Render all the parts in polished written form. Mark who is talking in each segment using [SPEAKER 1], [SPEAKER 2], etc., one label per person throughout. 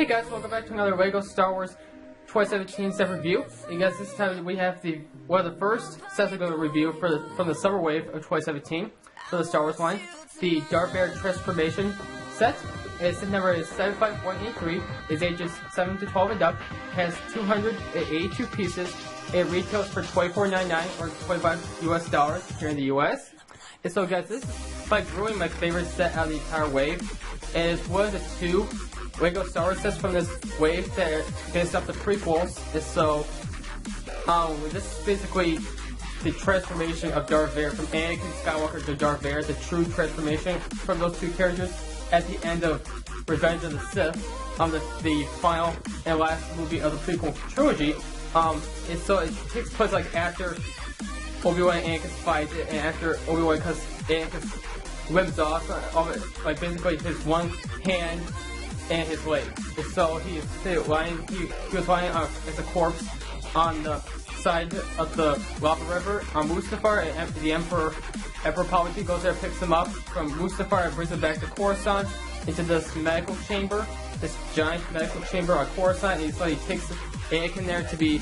[SPEAKER 1] guys, welcome back to another Lego Star Wars 2017 set review. You guys, this time we have one of the first sets we're going to review from the summer wave of 2017 for the Star Wars line. The Darth Vader transformation set. Its number is 75183. Is ages 7 to 12 and up. Has 282 pieces. It retails for $24.99 or $25 US here in the US. And so, guys, this is like really my favorite set out of the entire wave. And it's one of the two Lego Star Wars sets from this wave that are based off the prequels. And so, this is basically the transformation of Darth Vader from Anakin Skywalker to Darth Vader, the true transformation from those two characters at the end of Revenge of the Sith, the final and last movie of the prequel trilogy. And so it takes place like after Obi-Wan and Anakin's fight, and after Obi-Wan, because Anakin limbs off of it, like basically his one hand and his leg. And so he was lying as a corpse on the side of the lava river on Mustafar, and the Emperor Palpatine goes there, picks him up from Mustafar and brings him back to Coruscant into this medical chamber, this giant medical chamber on Coruscant. And so he takes Anakin there to be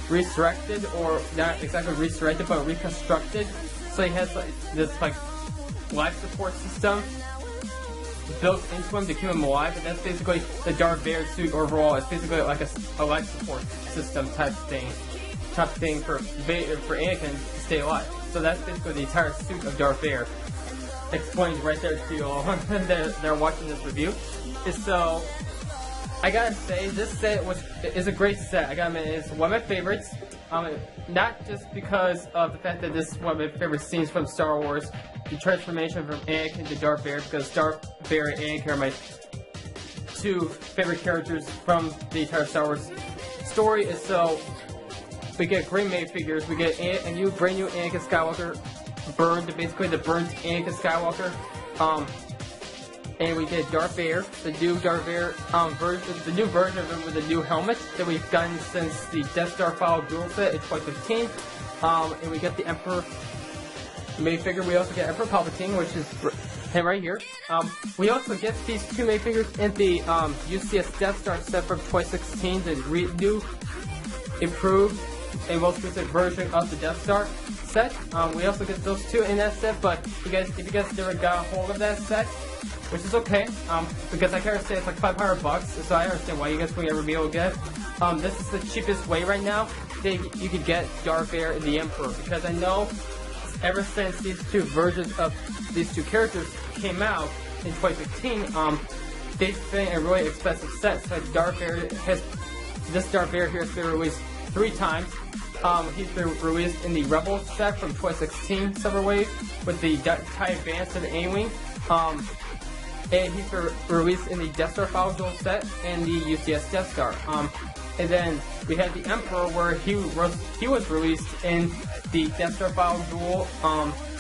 [SPEAKER 1] resurrected, or not exactly resurrected, but reconstructed. So he has this life support system built into him to keep him alive, and that's basically the Darth Vader suit overall. It's basically like a life support system type thing for Anakin to stay alive. So that's basically the entire suit of Darth Vader. Explained right there to you all that are watching this review. And so, I gotta say, this set is a great set. I gotta admit, it's one of my favorites. Not just because of the fact that this is one of my favorite scenes from Star Wars, the transformation from Anakin to Darth Vader, because Darth Vader and Anakin are my two favorite characters from the entire Star Wars story. And so, we get great made figures. We get a brand new Anakin Skywalker, basically the burnt Anakin Skywalker. And we get Darth Vader, the new Darth Vader the new version of him with a new helmet that we've gotten since the Death Star Final Duel set in 2015. And we get the Emperor made figure. We also get Emperor Palpatine, which is him right here. We also get these two made figures in the UCS Death Star set from 2016, the new, improved, and most recent version of the Death Star set. We also get those two in that set, but if you guys never got a hold of that set, which is okay, because I can understand it's like $500, so I understand why you guys won't ever be able to get it. This is the cheapest way right now that you could get Darth Vader and the Emperor, because I know ever since these two versions of these two characters came out in 2015, they've been a really expensive set. So this Darth Vader here has been released 3 times. He's been released in the Rebel set from 2016 Summer Wave with the TIE Advance and the A-Wing. And he's been released in the Death Star Final Duel set and the UCS Death Star. And then we had the Emperor, where he was released in the Death Star Final Duel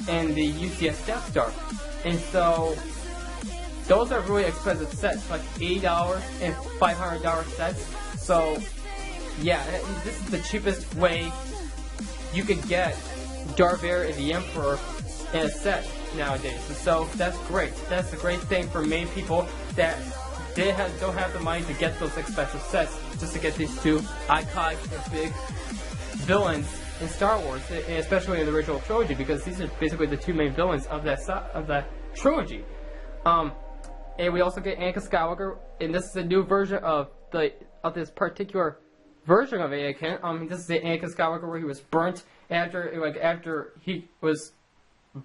[SPEAKER 1] and the UCS Death Star. And so those are really expensive sets, like $80 and $500 sets. So yeah, this is the cheapest way you could get Darth Vader and the Emperor in a set nowadays. And so that's great. That's a great thing for many people that don't have the money to get those expensive sets just to get these two iconic and big villains in Star Wars, and especially in the original trilogy, because these are basically the two main villains of that trilogy. And we also get Anakin Skywalker, and this is a new version of this particular version of Anakin. This is the Anakin Skywalker where he was burnt after he was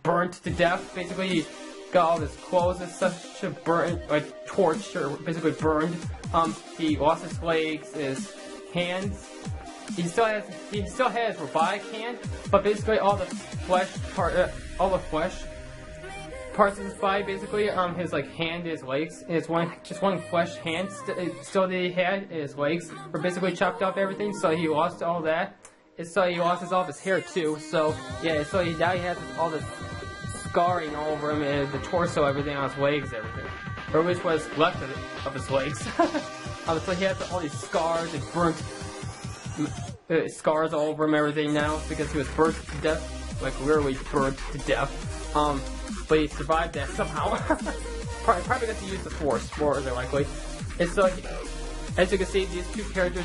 [SPEAKER 1] burnt to death. Basically, he got all his clothes and stuff burnt, torched, or basically burned. He lost his legs, his hands. He still has his robotic hand, but basically all the flesh parts of his body, basically his hand, his legs, and just one flesh hand still that he had, and his legs were basically chopped off everything. So he lost all that. And so he lost all of his hair too. So yeah, so now he has all this scarring all over him, and the torso, everything on his legs, everything, or which was left of his legs. So he has all these scars and burnt scars all over him, everything now, because he was burnt to death, like literally burnt to death. But he survived that somehow. Probably got to use the Force, more than likely. And so, as you can see, these two characters,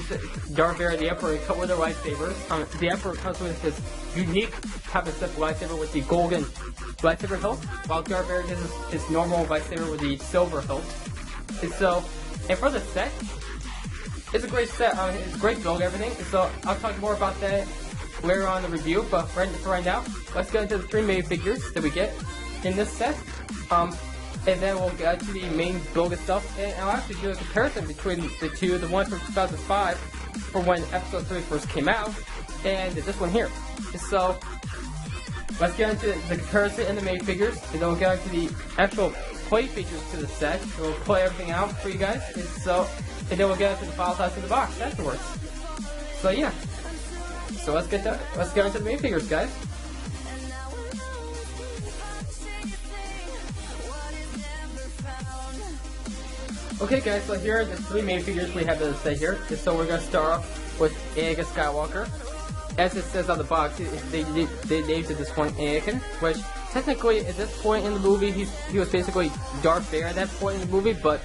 [SPEAKER 1] Darth Vader and the Emperor, come with their lightsabers. The Emperor comes with his unique type of Sith lightsaber with the golden lightsaber hilt, while Darth Vader has his normal lightsaber with the silver hilt. And so, and for the set, it's a great set. It's a great build, everything. And so, I'll talk more about that later on in the review. But for right now, let's get into the 3 main figures that we get in this set. And then we'll get to the main build itself, and I'll actually do a comparison between the two, the one from 2005, for when Episode 3 first came out, and this one here. So, let's get into the comparison and the main figures, and then we'll get into the actual play features to the set, and we'll play everything out for you guys, and then we'll get into the file size of the box afterwards. So yeah, so let's get into the main figures, guys. Okay guys, so here are the 3 main figures we have to say here. So we're going to start off with Anakin Skywalker. As it says on the box, they named this one Anakin, which technically at this point in the movie, he was basically Darth Vader at that point in the movie, but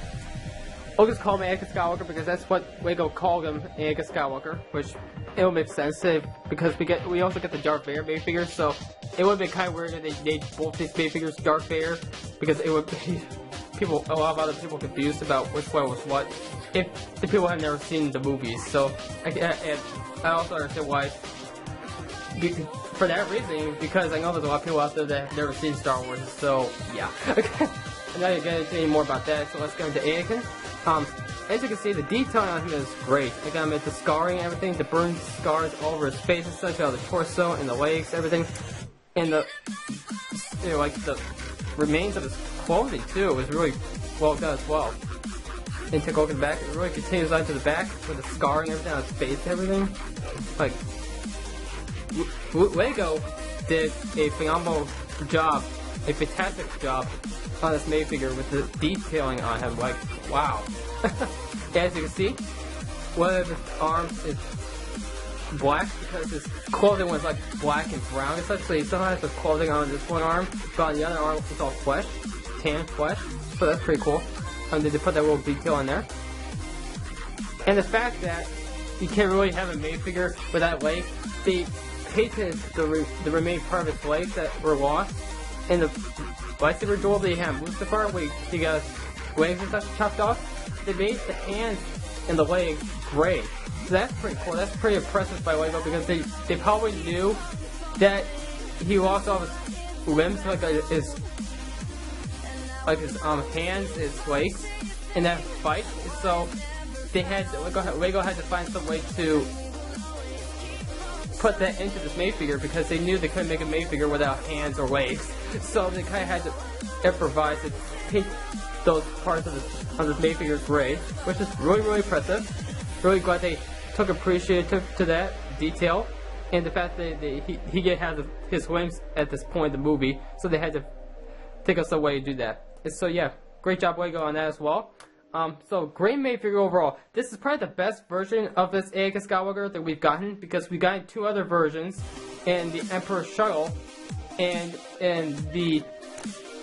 [SPEAKER 1] we'll just call him Anakin Skywalker because that's what Lego called him, Anakin Skywalker, which it would make sense because we also get the Darth Vader main figure, so it would be kind of weird if they named both these main figures Darth Vader, because it would be a lot of other people confused about which one was what if the people have never seen the movies. So and I also understand why, for that reason, because I know there's a lot of people out there that have never seen Star Wars. So yeah. Okay. I'm not gonna get into any more about that. So let's go into Anakin. As you can see, the detailing on him is great. I got him at the scarring and everything, the burn scars all over his face and such, on the torso and the legs, everything, and like the remains of his clothing too was really well done as well. And take a look at the back, it really continues on to the back with the scarring and everything on his face and everything. Like, Lego did a phenomenal job, a fantastic job on this main figure with the detailing on him. Like, wow. As you can see, one of his arms is black because his clothing was like black and brown essentially. He still has the clothing on this one arm, but on the other arm it's all flesh, tan flesh, so that's pretty cool. They put that little detail in there. And the fact that you can't really have a main figure without legs, they painted the remaining part of his legs that were lost in the lightsaber duel they had Mustafar, where he got his legs and stuff chopped off. They made the hands and the legs gray. So that's pretty cool. That's pretty impressive by Lego, because they probably knew that he lost all his limbs, like his hands, his legs, in that fight. So they had Lego had to find some way to put that into this main figure, because they knew they couldn't make a main figure without hands or legs. So they kind of had to improvise to paint those parts of this main figure gray, which is really, really impressive. Really glad they took appreciative to that detail, and the fact that he has his limbs at this point in the movie, so they had to take us away to do that. And so yeah, great job Lego on that as well. So great main figure overall. This is probably the best version of this Anakin Skywalker that we've gotten, because we got 2 other versions, in the Emperor Shuttle and in the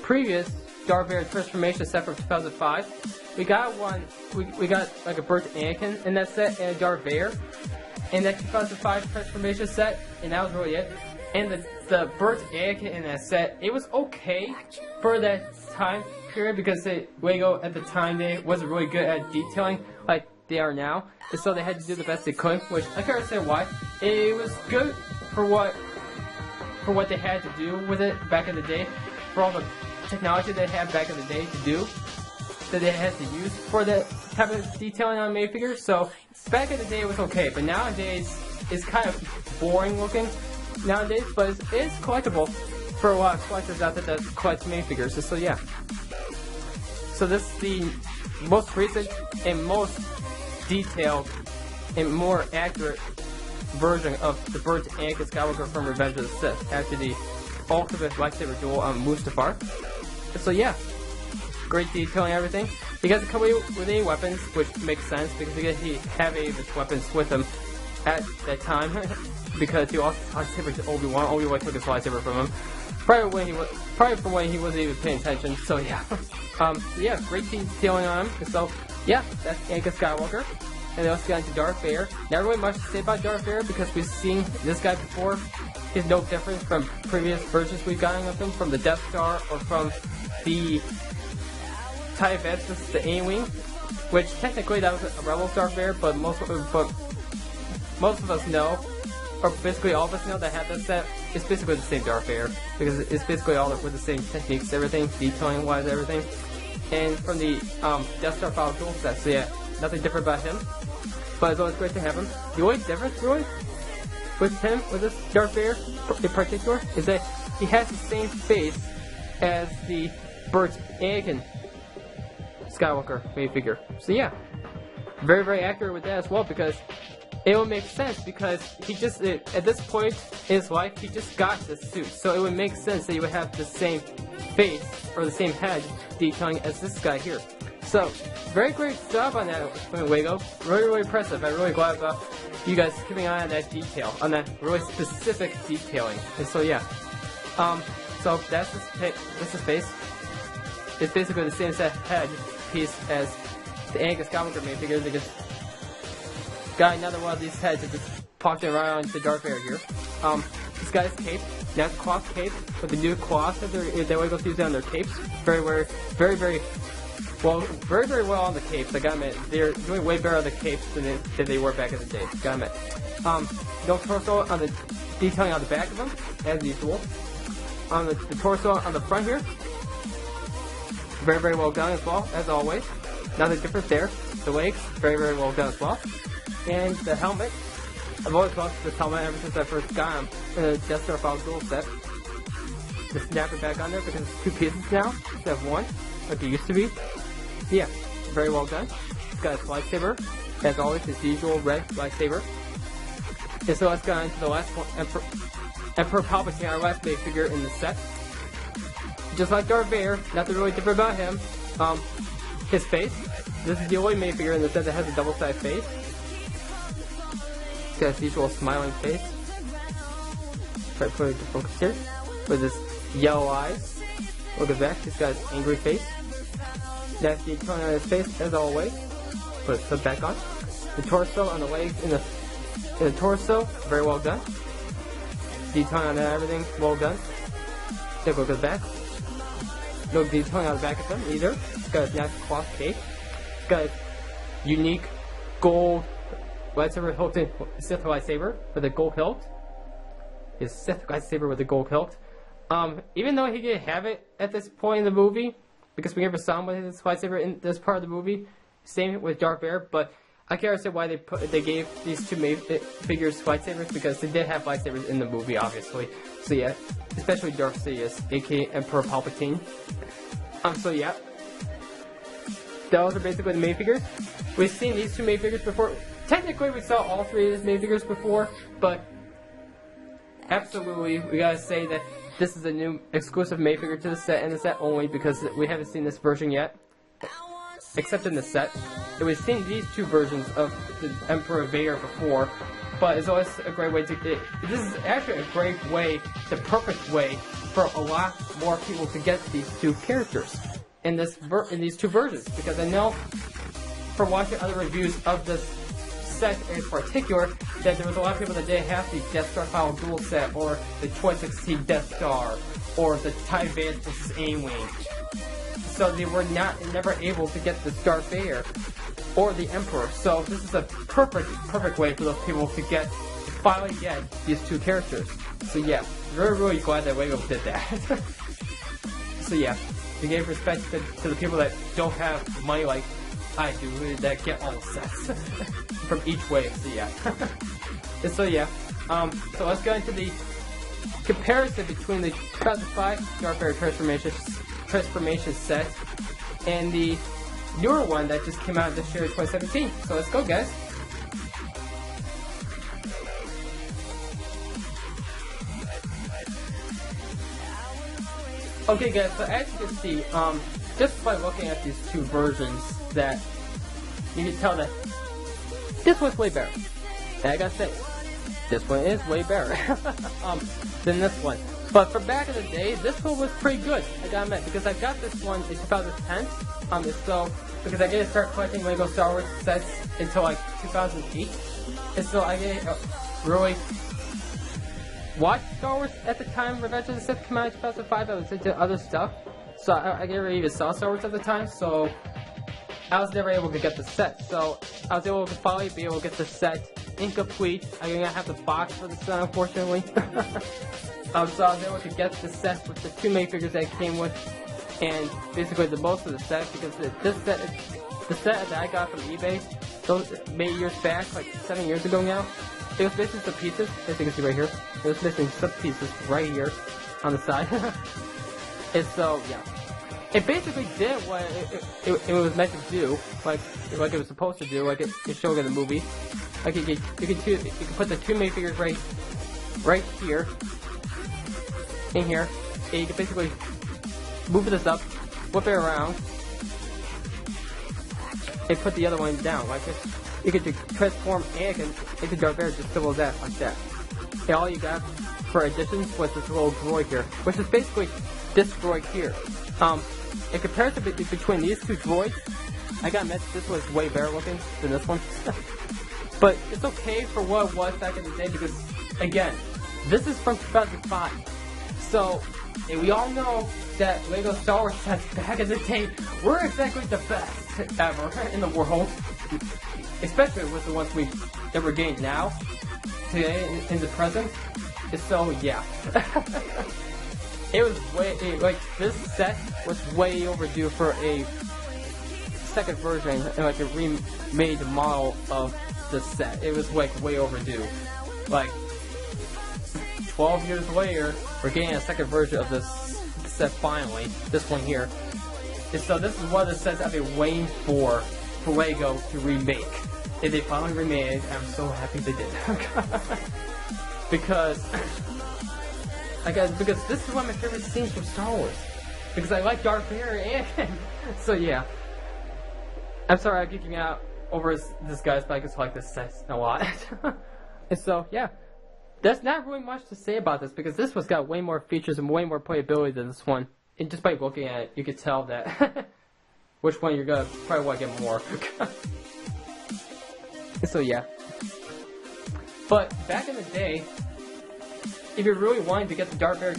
[SPEAKER 1] previous Darth Vader transformation set from 2005. We got we got like a burnt Anakin in that set, and a Darth Vader in that 2005 transformation set, and that was really it. And the burnt Anakin in that set, it was okay for that time period, because Lego at the time, they wasn't really good at detailing like they are now, and so they had to do the best they could, which I can't understand why. It was good for what they had to do with it back in the day, for all the technology they had back in the day to do, that they had to use for that type of detailing on main figures. So back in the day it was okay, but nowadays it's kind of boring looking nowadays, but it is collectible for a lot of collectors out there that collect main figures. So yeah. So this is the most recent and most detailed and more accurate version of the burnt Anakin Skywalker from Revenge of the Sith after the ultimate lightsaber duel on Mustafar. So yeah, great detailing, everything. He doesn't come with any weapons, which makes sense because he have any of his weapons with him at that time, because he lost his lightsaber to Obi-Wan. Obi-Wan took his lightsaber from him. Probably from when he wasn't even paying attention. So yeah, yeah, great detailing on him. So yeah, that's Anakin Skywalker. And they also got into Darth Vader. Not really much to say about Darth Vader because we've seen this guy before. He's no different from previous versions we've gotten of him, from the Death Star or from the TIE Advances, the A-Wing, which technically that was a Rebels Darth Vader, but most of us know, or basically all of us know that have this set, it's basically the same Darth Vader, because it's basically all with the same techniques, everything, detailing wise, everything. And from the Death Star File dual set, so yeah, nothing different about him, but it's always great to have him. The only difference really with him, with this Darth Vader in particular, is that he has the same face as the Bert's Anakin Skywalker minifigure. So yeah, very, very accurate with that as well, because it would make sense, because he just, at this point in his life, he just got this suit. So it would make sense that he would have the same face, or the same head detailing as this guy here. So, very great job on that, Wago. Really, really impressive. I'm really glad about you guys keeping an eye on that detail, on that really specific detailing. And so yeah, so that's his face. It's basically the same set head piece as the Anakin Skywalker minifigure. They just got another one of these heads that just popped around the Darth Vader here. This guy's cape, now it's cloth cape with the new cloth that Legos use on their capes. Very well on the capes. I gotta admit, they're doing way better on the capes than they were back in the day. Gotta admit. No torso on the detailing on the back of them, as usual. On the torso on the front here, very, very well done as well, as always. Nothing different there. The legs, very, very well done as well. And the helmet, I've always loved this helmet ever since I first got him in the Death Star File dual set. Just snap it back on there because it's two pieces now instead of one, like it used to be. So yeah, very well done. It's got his lightsaber, as always, his usual red lightsaber. And so let's go into the last one, Emperor Palpatine, our last big figure in the set. Just like Darth Vader, nothing really different about him. His face. This is the only minifigure in the set that has a double-sided face. He's got his usual smiling face. Try to put it to focus here. With his yellow eyes. Look at that, he's got his angry face. That's the tone on his face, as always. Put his hood back on. The torso on the legs, in the torso, very well done. Detailing on everything, well done. Take a look at the back. No detailing on the back of them either. It's got his nice cloth cape. It's got his unique gold lightsaber hilted Sith lightsaber with a gold hilt. His Sith lightsaber with a gold hilt. Even though he didn't have it at this point in the movie, because we never saw him with his lightsaber in this part of the movie, same with Darth Vader, but I can't understand why they gave these two figures lightsabers, because they did have lightsabers in the movie, obviously. So yeah, especially Darth Sidious, aka Emperor Palpatine. So yeah, those are basically the main figures. We've seen these two main figures before. Technically, we saw all three of these main figures before, but absolutely, we gotta say that this is a new exclusive main figure to the set, and the set only, because we haven't seen this version yet, except in the set. And we've seen these two versions of the Emperor Vader before, but it's always a great way to... This is actually a great way, the perfect way, for a lot more people to get these two characters in these two versions, because I know from watching other reviews of this set in particular that there was a lot of people that didn't have the Death Star File dual set, or the 2016 Death Star, or the TIE Advances A-Wing. So they were never able to get the Darth Vader or the Emperor. So this is a perfect way for those people to finally get these two characters. So yeah, really glad that Lego did that. So yeah, we gave respect to the people that don't have money like I do, that get all the sets from each wave. So yeah. And so yeah, so let's go into the comparison between the 2005 Darth Vader transformation set and the newer one that just came out this year, 2017. So let's go, guys. Okay, guys. So as you can see, just by looking at these two versions, that you can tell that this one's way better. And I gotta say, this one is way better than this one. But for back in the day, this one was pretty good, I gotta admit, because I got this one in 2010, because I didn't start collecting Lego Star Wars sets until like 2008, and so I didn't really watch Star Wars at the time Revenge of the Sith came out in 2005, I was into other stuff, so I never even saw Star Wars at the time, so I was never able to get the set, so I was able to finally be able to get the set incomplete. I didn't have the box for the set, unfortunately. So I was able to get the set with the 2 minifigures that it came with, and basically the most of the set, because the set that I got from eBay, those made years back, like 7 years ago now, it was missing some pieces, as you can see right here. It was missing some pieces right here on the side. And so, yeah. It basically did what it was meant to do, like it was supposed to do, like it showed in the movie. Like you can put the 2 minifigures right here, in here, and you can basically move this up, whip it around, and put the other one down. Like you could transform Anakin into Darth Vader just simple as that, like that. And all you got for additions was this little droid here, which is basically this droid here. In comparison between these 2 droids, I gotta admit this was way better looking than this one. But it's okay for what it was back in the day because, again, this is from 2005. So, and we all know that Lego Star Wars sets back in the day were exactly the best ever in the world. Especially with the ones that we're getting now, today, in the present. So, yeah. It was this set was way overdue for a second version, and like a remade model of the set. It was like way overdue. Like 12 years later, we're getting a second version of this set finally. This one here. And so this is one of the sets I've been waiting for Lego to remake. And they finally remade it, and I'm so happy they did. Because this is one of my favorite scenes from Star Wars. Because I like Darth Vader and Anakin. So yeah. I'm sorry I'm geeking out over this guy's, but I just like this set a lot. And so, yeah. There's not really much to say about this, because this one's got way more features and way more playability than this one. And just by looking at it, you can tell that which one you're gonna probably want to get more. So yeah. But back in the day, if you really wanted to get the Darth Vader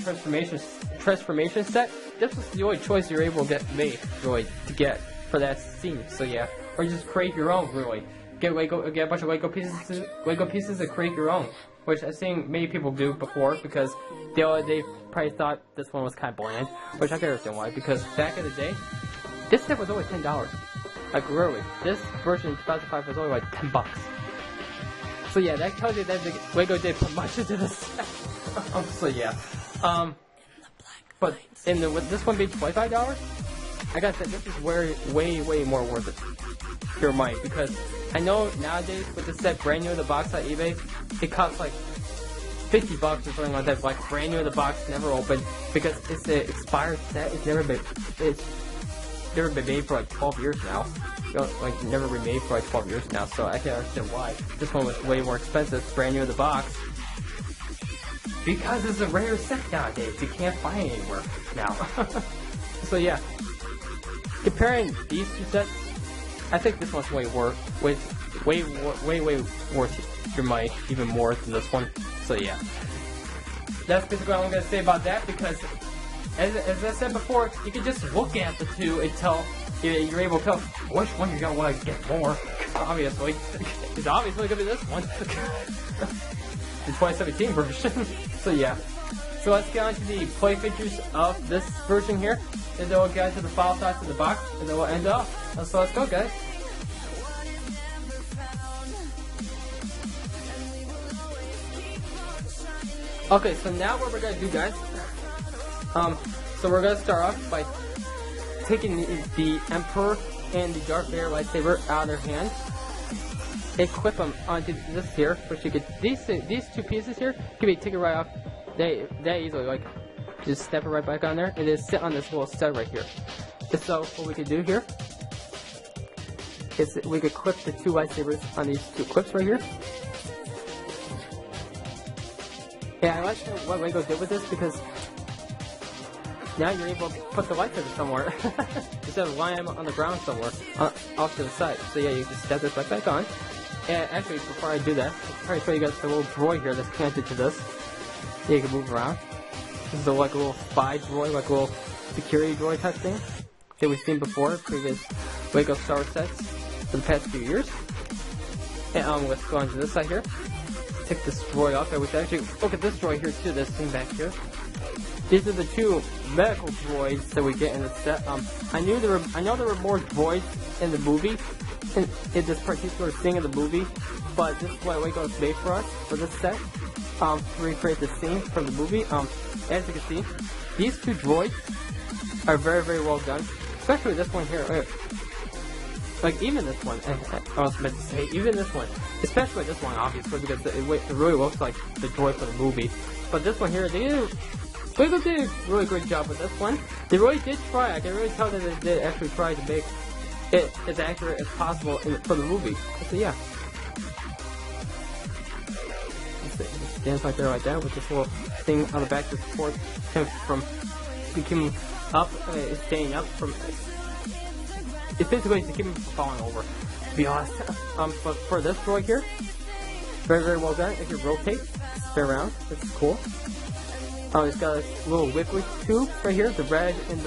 [SPEAKER 1] transformation set, this was the only choice you're able to get made, really, to get for that scene. So yeah, or just create your own, really. Get a bunch of Lego pieces and create your own, which I've seen many people do before because they probably thought this one was kind of bland, which I can understand why. Because back in the day, this set was only $10. Like literally, this version in 2005 was only like $10. So yeah, that tells you that Lego did put much into the set. So yeah, but with this one being $25, I gotta say this is way more worth it. Your money, because I know nowadays with the set brand new in the box on eBay, it costs like $50 or something like that. Like brand new in the box, never opened, because it's an expired set. It's never been made for like 12 years now. Like never remade for like 12 years now. So I can understand why this one was way more expensive, brand new in the box. Because it's a rare set nowadays. You can't find it anywhere now. So yeah, comparing these 2 sets, I think this one's way worth your money, even more than this one. So yeah, that's basically all I'm gonna say about that. Because as I said before, you can just look at the 2 and tell you're able to tell which one you're gonna want to get more. Obviously, it's obviously gonna be this one. The 2017 version. So yeah. So let's get on to the play features of this version here, and then we'll get into the file size of the box, and then we'll end off. So let's go, guys. Okay, so now what we're gonna do, guys. So we're gonna start off by taking the Emperor and the Darth Vader lightsaber out of their hands. Equip them onto this here, which you could these 2 pieces here can be taken right off that easily. Like just step it right back on there and then sit on this little stud right here. And so what we could do here is we could clip the 2 lightsabers on these 2 clips right here. And I like what Lego did with this, because now you're able to put the lightsaber somewhere instead of lying on the ground somewhere off to the side. So yeah, you just step this right back on. And actually, before I do that, I'll try to show you guys the little droid here that's connected to this. Yeah, you can move around. This is like a little spy droid, like a little security droid type thing that we've seen before in previous Lego Star Wars sets for the past few years. And let's go on to this side here. Take this droid off. I would actually look at this droid here too. This thing back here. These are the two medical droids that we get in the set. I know there were more droids in the movie, in this particular thing in the movie, but this is what Lego's made for us for this set. To recreate the scene from the movie. As you can see, these two droids are very, very well done. Especially this one here. Like even this one, I was meant to say, even this one, especially this one, obviously, because it really looks like the droid for the movie. But this one here, Lego did a really great job with this one. They really did try. I can really tell that they did actually try to make it as accurate as possible for the movie. So yeah, it stands right there like that with this little thing on the back to support him from becoming up, staying up from. It's basically to keep him from falling over, to be honest. But for this droid here, very, very well done. It can rotate, spin around. This is cool. It's got a little wiggly tube right here, the red and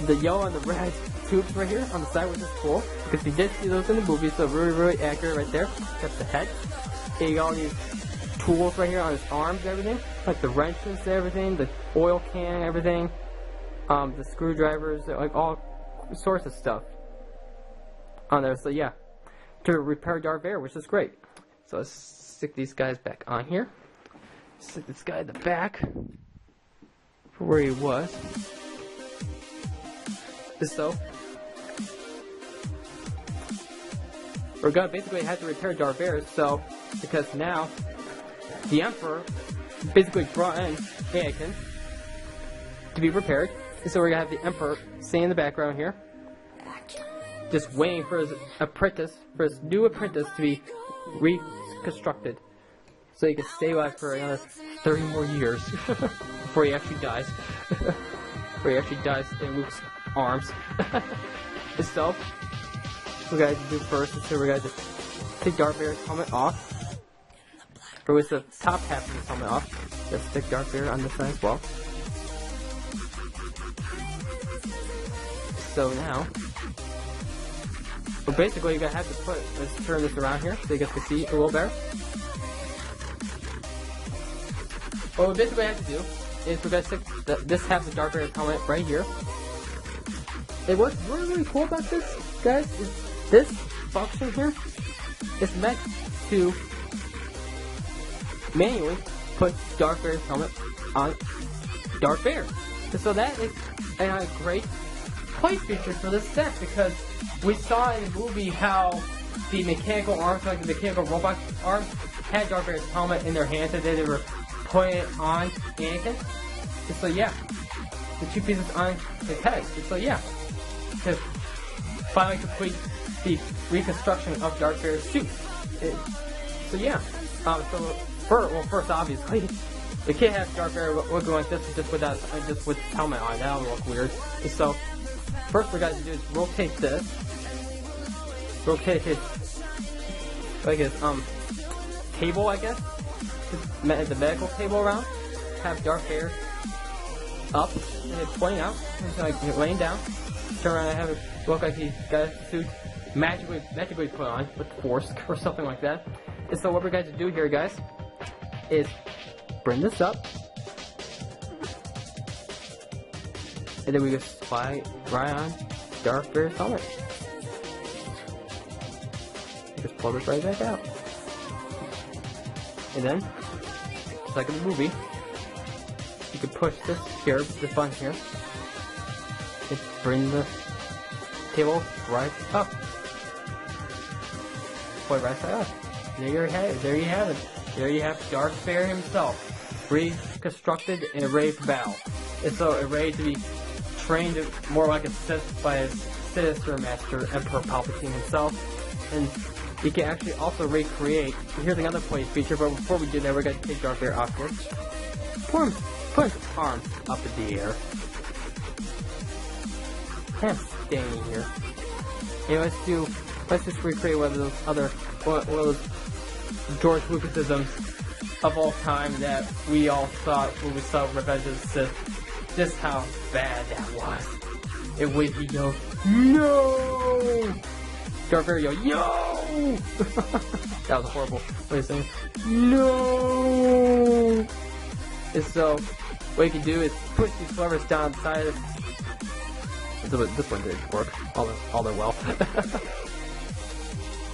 [SPEAKER 1] the yellow and the red tubes right here on the side, which is cool because you did see those in the movie, so really, really accurate right there. That's the head. And you got all these tools right here on his arms and everything, like the wrenches and everything, the oil can and everything, the screwdrivers, like all sorts of stuff on there. So yeah, to repair Darth Vader, which is great. So let's stick these guys back on here. Stick this guy in the back for where he was. So we're gonna basically have to repair Darth Vader. So because now the Emperor basically brought in Anakin to be repaired. So we're gonna have the Emperor stay in the background here, just waiting for his apprentice, for his new apprentice to be reconstructed, so he can stay alive for another 30 more years before he actually dies. Before he actually dies in Luke's arms. So we're gonna do first is we're gonna just take Darth Vader's helmet off, or with the top half of his helmet off. Just stick Darth Vader on this side as well. So now, well, basically you're gonna have to let's turn this around here so you guys can see a little better. What we basically have to do is we're gonna stick this half of Darth Vader's helmet right here. And what's really, really cool about this, guys, is this function here is meant to manually put Darth Vader's helmet on Darth Vader. And so that is a great play feature for this set, because we saw in the movie how the mechanical arms, like the mechanical robot arms, had Darth Vader's helmet in their hands and they were putting it on Anakin. And so yeah, the two pieces on his head. And so yeah, to finally complete the reconstruction of Darth Vader's suit. So yeah, first obviously, we can't have Darth Vader looking like this just with his helmet on. That'll look weird. And so first we're going to do is rotate this. Rotate his table, I guess. The medical table around. Have Darth Vader up and it's pointing out. He's like laying down. Turn around and have it look like he's got a suit magically put on with the Force or something like that. And so what we're going to do here, guys, is bring this up. And then we just slide right on Darth Vader's helmet. Just pull this right back out. And then, just like in the movie, you can push this here, this button here, and bring the table right up. Pull it right side up. There you have it. There you have it. There you have Darth Vader himself, reconstructed and ready for battle. And so ready to be trained more like a Sith by his sinister master, Emperor Palpatine himself. And you can actually also recreate. Here's another play feature, but before we do that, we're going to take Darth Vader off here. Put put his arms up in the air. Kind of staying here. Hey, let's just recreate one of those George Lucasisms of all time that we all thought when we saw Revenge of the Sith. Just how bad that was. It would he go, no! Darth Vader go, yo! That was horrible. What are you saying? No! And so, what you can do is push these levers down the side of this one didn't work all that well.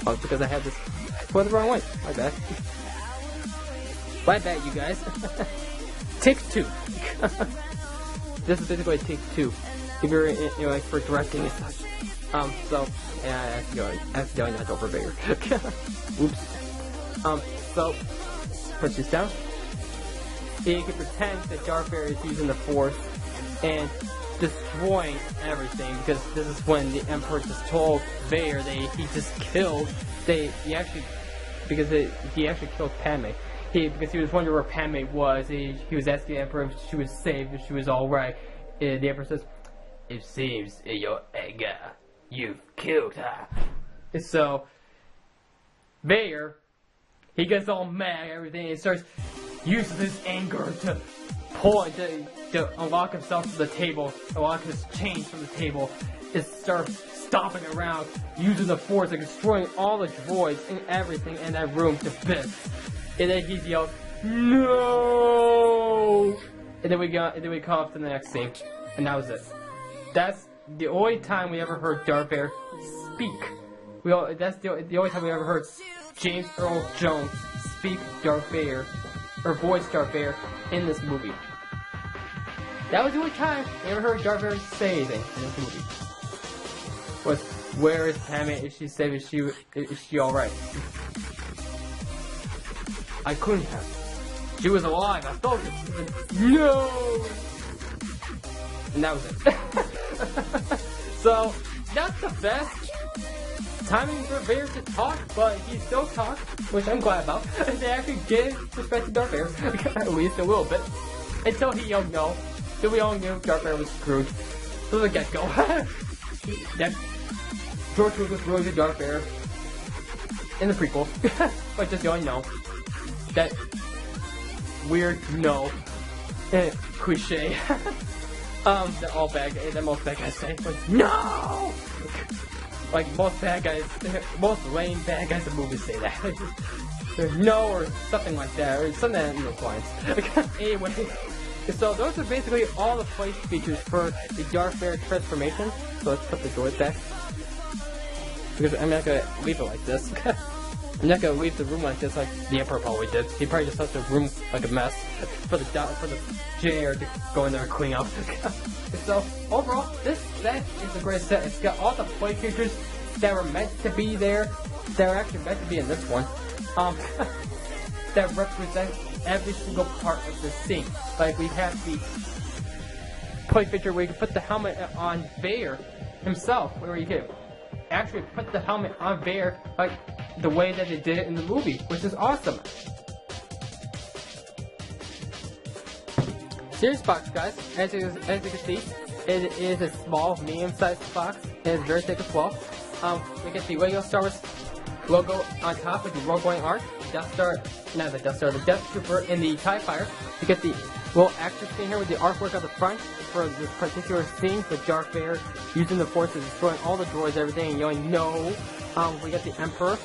[SPEAKER 1] Oh, it's because I had this went the wrong way. My bad. My bad, you guys. Take two. This is basically take two. If you're like for directing and such. So yeah, accidentally knocked over Vader. Oops. So push this down. You can pretend that Darth Vader is using the Force and destroying everything, because this is when the Emperor just told Vader he just killed. He actually killed Padme. Because he was wondering where Padme was. He was asking the Emperor if she was safe, if she was alright. The Emperor says, "It seems in your anger, you've killed her." And so, Vader, he gets all mad and everything, and starts using his anger to to unlock himself from the table, unlock his chains from the table, and starts stomping around, using the Force and destroying all the droids and everything in that room to bits. And then he yelled, "No!" And then we call up to the next scene, and that was it. That's the only time we ever heard Darth Vader speak. That's the only time we ever heard James Earl Jones speak Darth Vader, or voice Darth Vader in this movie. That was the only time we ever heard Darth Vader say anything in this movie. Was, where is Padme? Is she safe? Is she alright? I couldn't have. She was alive. I felt it. No! And that was it. So, not the best timing for Vader to talk, but he still talked, which I'm glad about. They actually gave respect to Darth Vader, at least a little bit. Until he yelled no. Then we all knew Darth Vader was screwed. From the get-go. That George Lucas really did Darth Vader in the prequel. But just yelling no. That weird no cliche that most bad guys say, like, no! Like most lame bad guys in movies say that. No, or something like that, or something in those lines. Anyway, so those are basically all the place features for the Darth Vader transformation. So let's put the droid back, because I'm not gonna leave it like this. I'm not gonna leave the room like this like the Emperor probably did. He probably just left the room like a mess for the JR to go in there and clean up. So overall, this set is a great set. It's got all the play features that were meant to be there, that are actually meant to be in this one. That represent every single part of the scene. Like we have the play feature where you can put the helmet on Vader himself, where you can actually put the helmet on Vader like the way that they did it in the movie, which is awesome. Series box, guys, as you can see, it is a small, medium-sized box, and it's very thick as well. We get the Lego Star Wars logo on top with the Rogue One art, the Death Trooper, and the TIE Fighter. You get the little action scene here with the artwork on the front for this particular scene with Darth Vader using the Force to destroying all the droids, everything, and yelling no. We got the Emperor.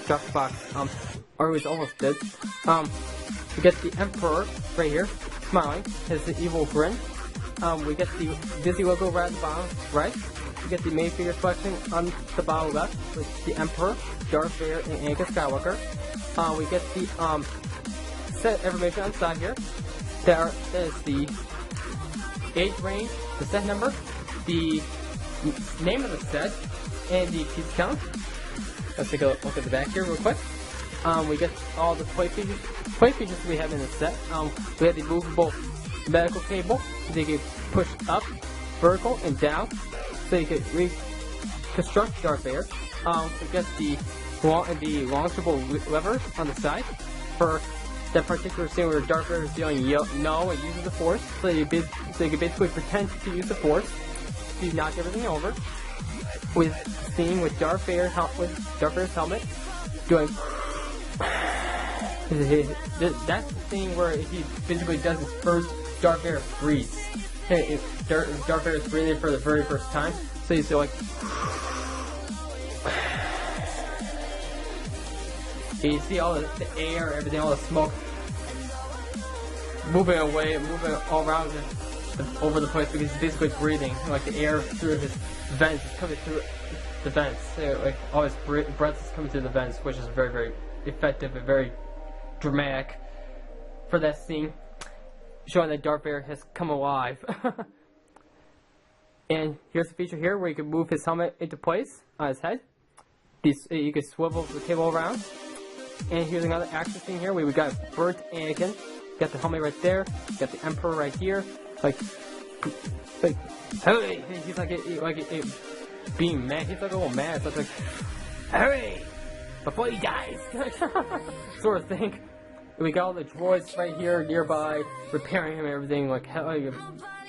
[SPEAKER 1] Drop the box. Or we almost did. We get the Emperor right here, smiling, has the evil grin. We get the Disney logo right at the bottom right. We get the main figure selection on the bottom left with the Emperor, Darth Vader, and Anakin Skywalker. We get the set information on the side here. There is the age range, the set number, the name of the set, and the piece count. Let's take a look at the back here real quick. We get all the play features we have in the set. We have the movable medical cable that you can push up, vertical, and down, so you can reconstruct Darth Vader. We get the launchable lever on the side for that particular scene where Darth Vader is yelling no and uses the Force, so you can basically pretend to use the Force. You knock everything over. With scene with Darth Vader's helmet doing. That's the scene where he basically does his first Darth Vader breathes. Darth Vader is breathing for the very first time, so you see like. You see all the air, everything, all the smoke moving away, moving all around over the place because he's basically breathing. Like the air through his vents is coming through the vents. Like all his breath is coming through the vents, which is very, very effective and very dramatic for that scene, showing that Darth Vader has come alive. And here's the feature here where you can move his helmet into place on his head. You can swivel the table around. And here's another action scene here where we got burnt Anakin. Got the helmet right there. Got the Emperor right here. Like hurry! He's like being mad. He's like a little mad. So it's like, hurry! Before he dies! Sort of thing. And we got all the droids right here nearby, repairing him and everything like hell.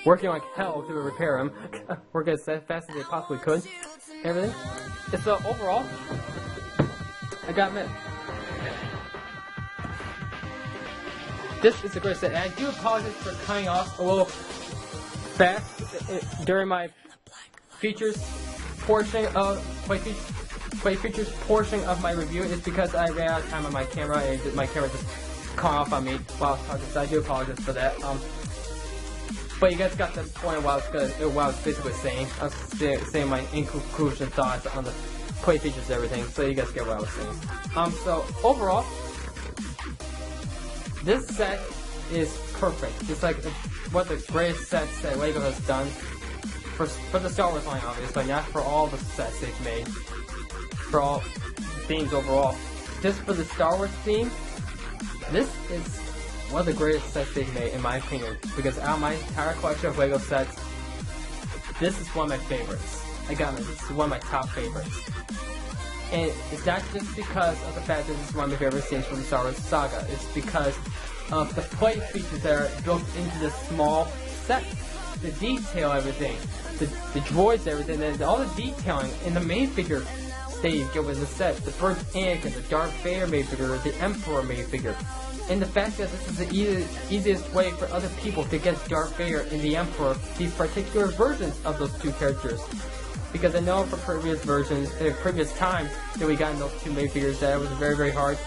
[SPEAKER 1] Working like hell to repair him. Working as fast as they possibly could. Everything. And so overall, I gotta admit, this is a great set. And I do apologize for cutting off a little fast during my features portion of play features portion of my review. It's because I ran out of time on my camera and my camera just cut off on me while I was talking. So I do apologize for that. But you guys got the point of what I was basically saying. I was saying my in-conclusion thoughts on the play features and everything, so you guys get what I was saying. So overall, this set is perfect. It's like one of the greatest sets that LEGO has done for the Star Wars line, obviously, not for all the sets they've made, for all themes overall. Just for the Star Wars theme, this is one of the greatest sets they've made, in my opinion, because out of my entire collection of LEGO sets, this is one of my favorites. I got it. This is one of my top favorites. And it's not just because of the fact that this is one of my favorite scenes from the Star Wars saga. It's because of the play features that are built into this small set. The detail, everything. The droids, everything. And all the detailing in the main figure stage with the set. The first Anakin, the Darth Vader main figure, the Emperor main figure. And the fact that this is the easiest way for other people to get Darth Vader and the Emperor, these particular versions of those two characters. Because I know from previous versions, previous times that we got in those two main figures that it was very, very hard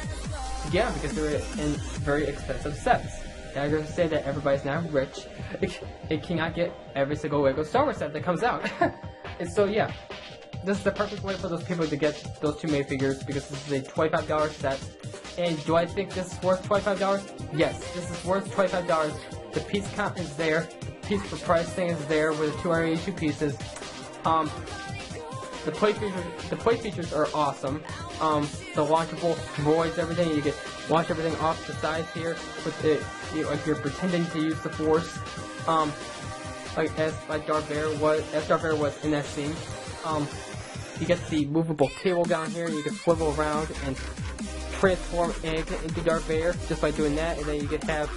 [SPEAKER 1] to get because they were in very expensive sets. And I'm going to say that everybody's now rich. It cannot get every single LEGO Star Wars set that comes out. And so yeah, this is the perfect way for those people to get those two main figures because this is a $25 set. And do I think this is worth $25? Yes, this is worth $25. The piece count is there. The piece for price thing is there with the 282 pieces. The play features are awesome. The launchable droids, everything, you can launch everything off the sides here with it, like you're pretending to use the Force. Like Darth Vader was in that scene. You get the movable table down here, you can swivel around and transform Anakin into Darth Vader just by doing that, and then you can have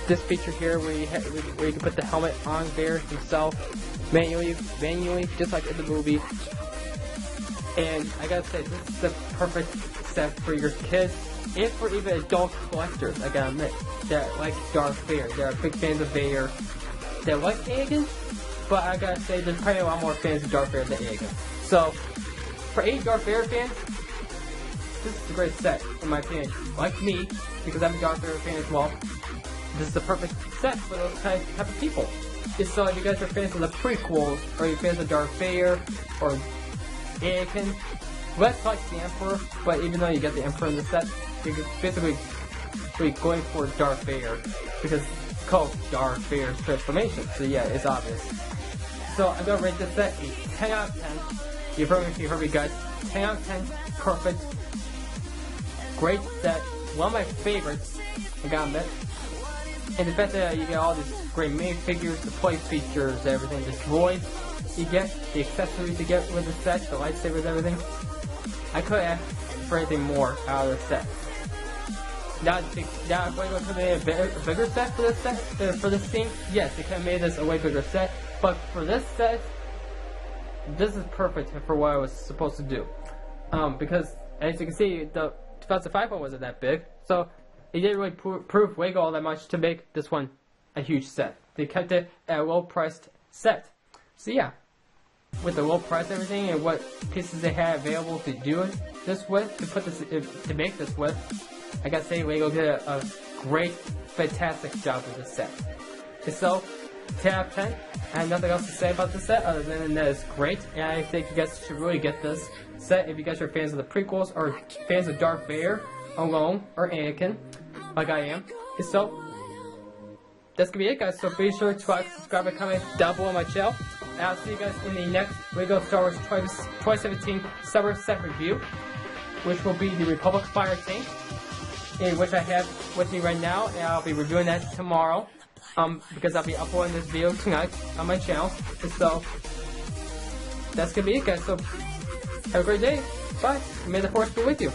[SPEAKER 1] this feature here where you can put the helmet on Vader himself manually, just like in the movie. And I gotta say, this is the perfect set for your kids and for even adult collectors. I gotta admit that like Darth Vader, they're big fans of Vader. They like Anakin, but I gotta say there's probably a lot more fans of Darth Vader than Anakin. So for any Darth Vader fans, this is a great set in my opinion. Like me, because I'm a Darth Vader fan as well, this is the perfect set for those type of people. So if you guys are fans of the prequels, or you're fans of Darth Vader, or Anakin, let's like the Emperor, but even though you get the Emperor in the set, you're basically going for Darth Vader, because it's called Darth Vader's transformation, so yeah, it's obvious. So I'm gonna rate this set a 10 out of 10. You heard me guys, 10 out of 10, perfect, great set, one of my favorites, I gotta admit. And the fact that you get all these great main figures, the play features, everything, the droids you get, the accessories you get with the set, the lightsabers, everything. I couldn't ask for anything more out of the set. Now Lego could have made a bigger set for this theme. Yes, they could have made this a way bigger set, but for this set, this is perfect for what I was supposed to do. Because as you can see, the 2005 one wasn't that big, so it didn't really prove Lego all that much to make this one a huge set. They kept it at a low-priced set. So yeah, with the low price and everything, and what pieces they had available to do this with, to make this with, I gotta say Lego did a great, fantastic job with this set. So, 10 out of 10. I have nothing else to say about this set other than that it's great, and I think you guys should really get this set if you guys are fans of the prequels or fans of Darth Vader alone or Anakin, like I am. So, that's gonna be it, guys. So be sure to like, subscribe, and comment down below on my channel. And I'll see you guys in the next Lego Star Wars 2017 Summer Set Review, which will be the Republic Fire Tank, in which I have with me right now, and I'll be reviewing that tomorrow. Because I'll be uploading this video tonight on my channel. So that's gonna be it, guys. So have a great day. Bye. May the Force be with you.